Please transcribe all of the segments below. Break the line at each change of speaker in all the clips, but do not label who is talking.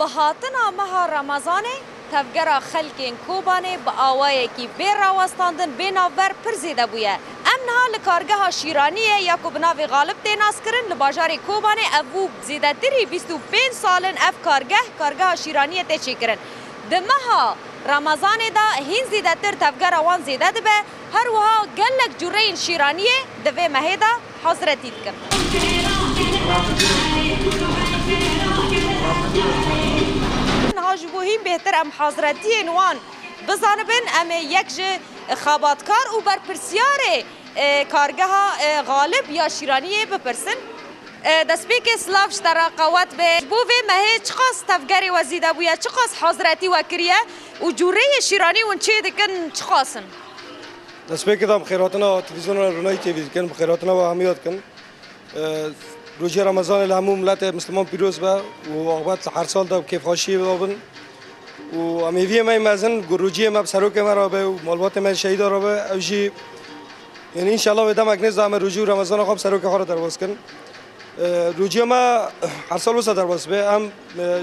بهاتنا مها رمضان تفجر خلکین کوبانه با آوایی کی بیر راوستاندن بیناور پرزیده بویه. امنها لکارگاه شیرانیه یا کوبناوی غالب تیناس کرن لباجاری کوبانه ابو زیده تری 25 سالن اف کارگاه شیرانیه تشی کرن. دمها رمضان دا هین زیده تر تفجر وان زیده دبه هر وها گلک جورین شیرانیه دوی مهدا حضرتید کن. هاجبوهیم بهتر ام حضرتی نوان بزانبن ام یک خاباتکار و برپرسیار کارگاه غالب یا شیرانیه بپرسن دست بی که سلافش در قوات به بوه مهه چقاس تفگری وزیده بویا چقاس حضرتی وکریه و جوره شیرانی ون چه دکن چقاسن
دست بی که دام خیراتنا تلویزیون رونای تیوی کن خیراتنا و همیات کن روزی رمضان الهموم ملت مسلمان پیروز به و عاقبت هر سال دا کیف خاشی بابن و امیوی ما مزن گروجی ما بسروک ما را به و مالوات ما شهید را به اوجی یعنی ان شاء الله بدم اگنیز دام روزی رمضان خواب سروک خارج درواز کن روزی ما هر سال وسط درواز به هم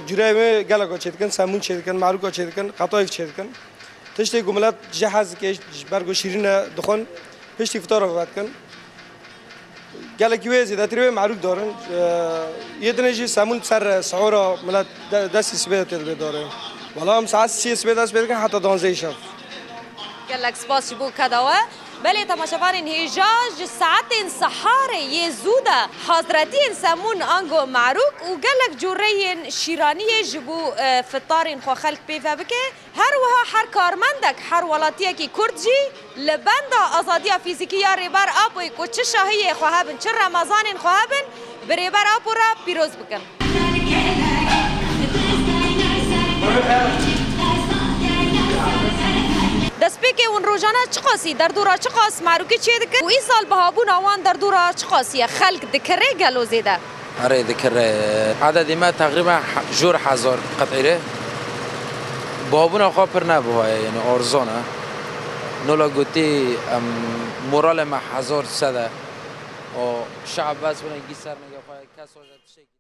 جوری ما گلا چید کن سمون چید کن معروف چید کن خطایف چید کن تشتی گملت جهاز که برگو شیرین دخان پشتی فطار رو کن قال لك ويزي ده ترى معروف دارن يدنجي سامون سر سعورة ملا دست سبيد تدري دارن والله هم ساعات شيء سبيد كان حتى دانزي شاف
قال لك سباس شبو كداوة بله تماشافان انهجاج ساعتين صحاري يزودا حضرتين سامون انجو معروف وقال لك جورين شيرانية جبو فطارين خو خلق بيفا بكي هر وها حر كارمندك حر ولاتيه كي كردجي لبندا ازاديه فيزيكيه ريبار ابوي كو چه شاهيه خوابن چه رمضان خوابن بريبار ابورا پیروز بكن دست بی که اون روزانه چقاسی در دورا چقاس معروکی چیه دکن و این سال بهابون آوان در دورا چقاسیه خلق دکره گلو زیده
آره دکره عددی ما تقریبا جور 1000 قطعه بهابون آخوا پر نبوه یعنی ارزانه نولا گوتی مورال ما 1000 سده و شعب بس بنا گی سر نگه خواهی کس آجد شکل